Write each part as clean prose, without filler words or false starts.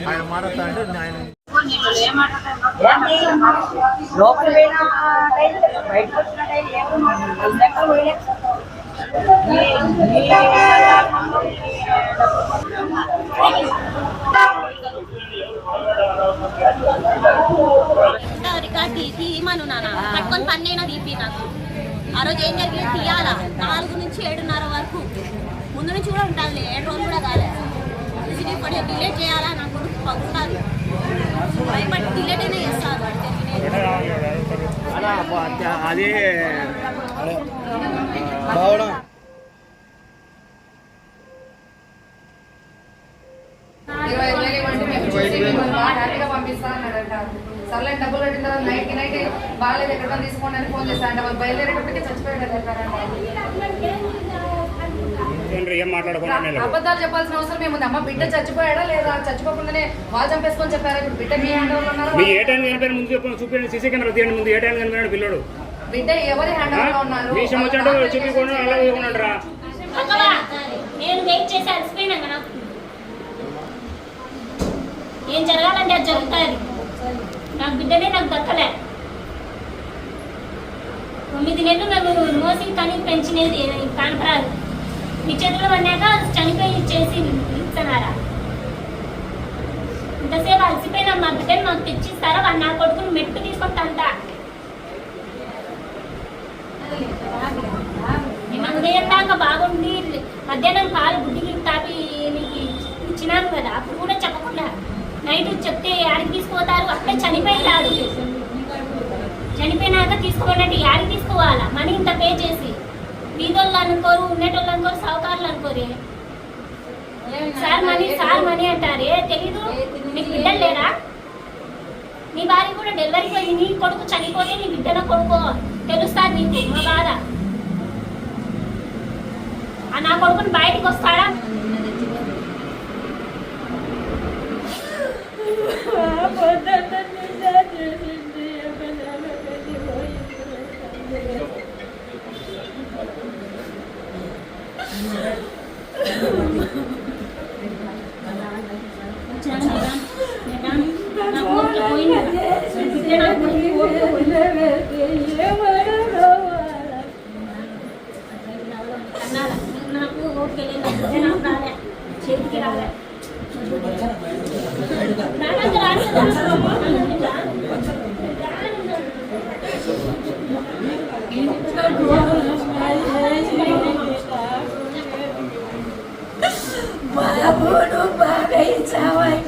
ఆయన మాట్లాడుతా అంటే ఆయన లోపల బయటకు వచ్చిన తీయమను నాన్న పట్టుకొని పన్నైనా తీపి నాకు. ఆ రోజు ఏం జరిగింది తీయాలా 4 నుంచి 7:30 వరకు ముందు నుంచి కూడా ఉంటుంది. 7 రోజులు కూడా కాలేదు. ఇప్పుడు డిలేట్ చేయాలా నా కొడుకు పగుతారు భయపడి డిలేట్ అయినా చేస్తారు. అదే హ్యాపీగా పంపిస్తా అన్నాడంట. సర్లే డబ్బులు కట్టిన తర్వాత నైట్ బాగాలేదు ఎక్కడ తీసుకోండి అని ఫోన్ చేస్తాంట. వాళ్ళు బయలుదేరేటప్పటికే చచ్చిపోయాడు అబద్ధాలు చెప్పాల్సిన అవసరం ఏముంది? అమ్మ బిడ్డ చచ్చిపోయాడా లేదా? చచ్చిపోకుండానే వాళ్ళు చంపేసుకొని చెప్పారా? ఇప్పుడు బిడ్డ మీ హ్యాండ్ ఓవర్ ఉన్నారు. బిడ్డ ఎవరి హ్యాండ్ ఓవర్ లో ఉన్నారు? నేను వెయిట్ చేసి అలసిపోయినా కదా. ఏం జరగాలంటే అది జరుగుతుంది. నాకు బిడ్డనే నాకు దక్కలే. 9 నెలలు మేము మోసి కనీ పెంచినది కానపరాదు. మీ చేతిలో పడినాక చనిపోయి చేసి ఇస్తున్నారా? ఇంతసేపు అలసిపోయినా మా బిడ్డను మాకు తెచ్చిస్తారా? వాడు నా కొడుకుని మెట్టు తీసుకుంటా. మేము ఉదయం దాకా బాగుండి మధ్యాహ్నం పాలు గుడ్డికి తాపి మీకు ఇచ్చినాను కదా. అప్పుడు కూడా చెప్పకుండా నైట్ చెప్తే యాడికి తీసుకుపోతారు? అక్కడే చనిపోయినాడు. చనిపోయినాక తీసుకోవాలంటే యాడికి తీసుకోవాలా? మనీ ఇంత పే చేసి వీధోళ్ళు అనుకోరు, ఉండేటోళ్ళు అనుకోరు, సౌకర్యాలు అనుకోరు. సార్ మనీ అంటారే తెలీదు. మీకు బిడ్డలు లేరా? నీ భార్య కూడా డెలివరీ పోయి నీ కొడుకు చనిపోతే నీ బిడ్డన కొడుకో తెలుస్తారు నీకు మా బాధ. నా కొడుకుని బయటకు వస్తాడా? నాకు ఓకే రాలే, చేతికి రాలే. బాబును బాగా ఇచ్చావని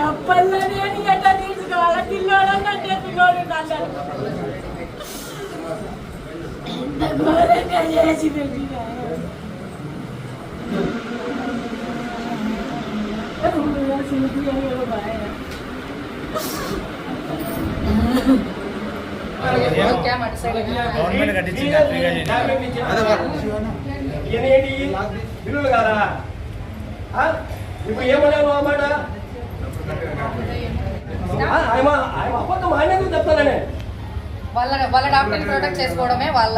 అప్పల్లోనే ఎట్లా తీసుకోవాలి? పిల్లోడంటే పిల్లోడు ఎంత ఘోరంగా చేసి పెట్టినా. గవర్నమెంట్ కట్టించింది బిల్లులు కాదా? ఇప్పుడు ఏమన్నాను అన్నమాట అబద్ధం చెప్తానే. వాళ్ళ డాక్టర్ ప్రొటెక్ట్ చేసుకోవడమే వాళ్ళ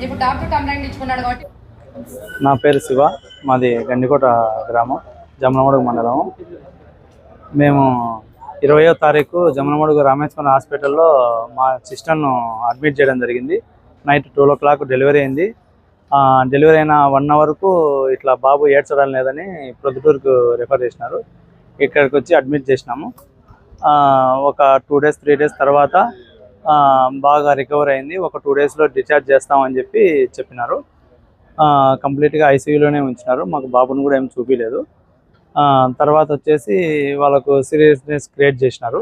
ఇప్పుడు డాక్టర్ కంప్లైంట్ ఇచ్చుకున్నాడు కాబట్టి. నా పేరు శివ, మాది గండికోట గ్రామం, జమలమడుగు మండలం. మేము 20వ తారీఖు జమలమడుగు రామేశ్వరం హాస్పిటల్లో మా సిస్టర్ను అడ్మిట్ చేయడం జరిగింది. నైట్ 12 o'clock డెలివరీ అయింది. డెలివరీ అయిన 1 hourకు ఇట్లా బాబు ఏడ్చడం లేదని ప్రొద్దుటూరుకు రెఫర్ చేసినారు. ఇక్కడికి వచ్చి అడ్మిట్ చేసినాము. ఒక 2 days 3 days తర్వాత బాగా రికవర్ అయింది. ఒక 2 daysలో డిశ్చార్జ్ చేస్తామని చెప్పినారు. కంప్లీట్గా ఐసీయూలోనే ఉంచినారు. మాకు బాబుని కూడా ఏం చూపించలేదు. తర్వాత వచ్చేసి వాళ్ళకు సీరియస్నెస్ క్రియేట్ చేసినారు.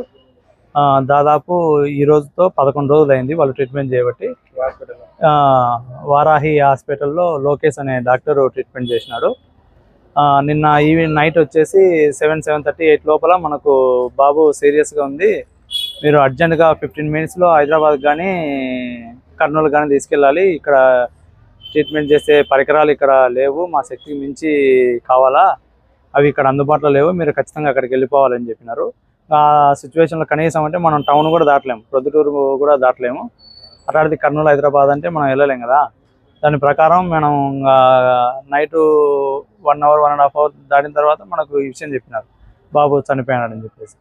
దాదాపు ఈ రోజుతో 11 రోజులు అయింది వాళ్ళు ట్రీట్మెంట్ చేయబట్టి. వారాహి హాస్పిటల్లో లోకేష్ అనే డాక్టర్ ట్రీట్మెంట్ చేసినాడు. నిన్న ఈవినింగ్ నైట్ వచ్చేసి 7:30, 8 లోపల మనకు బాబు సీరియస్గా ఉంది, మీరు అర్జెంటుగా 15 మినిట్స్లో హైదరాబాద్ కానీ కర్నూలు కానీ తీసుకెళ్ళాలి, ఇక్కడ ట్రీట్మెంట్ చేసే పరికరాలు ఇక్కడ లేవు, మా శక్తికి మించి కావాలా, అవి ఇక్కడ అందుబాటులో లేవు, మీరు ఖచ్చితంగా అక్కడికి వెళ్ళిపోవాలని చెప్పినారు. ఆ సిచ్యువేషన్లో కనీసం అంటే మనం టౌన్ కూడా దాటలేము, ప్రొద్దుటూరు కూడా దాటలేము, అట్లాంటిది కర్నూలు హైదరాబాద్ అంటే మనం వెళ్ళలేం కదా. దాని ప్రకారం మనం నైట్ 1 అవర్ 1.5 అవర్ దాటిన తర్వాత మనకు ఈ విషయం చెప్పినారు, బాబు చనిపోయాడని చెప్పేసి.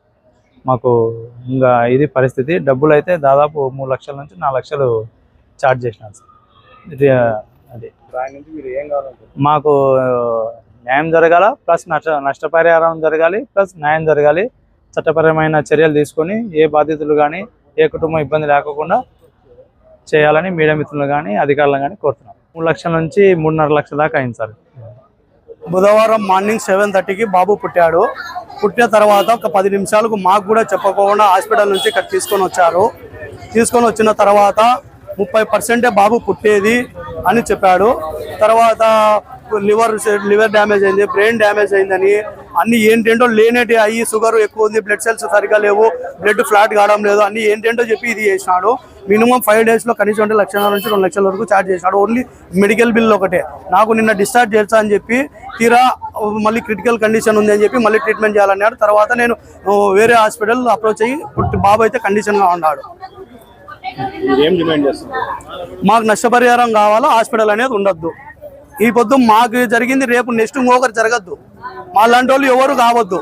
మాకు ఇంకా ఇది పరిస్థితి. డబ్బులు అయితే దాదాపు 3 లక్షల నుంచి 4 లక్షలు ఛార్జ్ చేసినారు సార్. ఇది అది మాకు న్యాయం జరగాల, ప్లస్ నష్టపరిహారం జరగాలి, ప్లస్ న్యాయం జరగాలి, చట్టపరమైన చర్యలు తీసుకొని ఏ బాధితులు కానీ ఏ కుటుంబం ఇబ్బంది లేకుండా చేయాలని మీడియా మిత్రులు కానీ అధికారులను కానీ కోరుతున్నాం. 3 లక్షల నుంచి 3.5 లక్షల దాకా అయింది సార్. బుధవారం మార్నింగ్ 7:30కి బాబు పుట్టాడు. పుట్టిన తర్వాత ఒక 10 నిమిషాలకు మాకు కూడా చెప్పకుండా హాస్పిటల్ నుంచి ఇక్కడ తీసుకొని వచ్చారు. తీసుకొని వచ్చిన తర్వాత 30% బాబు పుట్టేది అని చెప్పాడు. తర్వాత లివర్ డ్యామేజ్ అయింది, బ్రెయిన్ డ్యామేజ్ అయిందని, అన్ని ఏంటేంటో లేనేటి అయ్యి, షుగర్ ఎక్కువ ఉంది, బ్లడ్ సెల్స్ సరిగా లేవు, బ్లడ్ ఫ్లాట్ కావడం లేదు, అన్ని ఏంటేంటో చెప్పి ఇది చేసినాడు. మినిమం 5 డేస్లో కనీసం 1 లక్ష నుంచి 2 లక్షల వరకు ఛార్జ్ చేసినాడు. ఓన్లీ మెడికల్ బిల్ ఒకటే. నాకు నిన్న డిశ్చార్జ్ చేస్తా అని చెప్పి తీరా మళ్ళీ క్రిటికల్ కండిషన్ ఉంది అని చెప్పి మళ్ళీ ట్రీట్మెంట్ చేయాలన్నాడు. తర్వాత నేను వేరే హాస్పిటల్ అప్రోచ్ అయ్యి బాబు అయితే కండిషన్గా ఉన్నాడు. మాకు నష్టపరిహారం కావాలా, హాస్పిటల్ అనేది ఉండొద్దు. ఈ పొద్దు మాకు జరిగింది రేపు నెక్స్ట్ ఇంకొకరు జరగద్దు, మా లాంటి వాళ్ళు ఎవరు కావద్దు.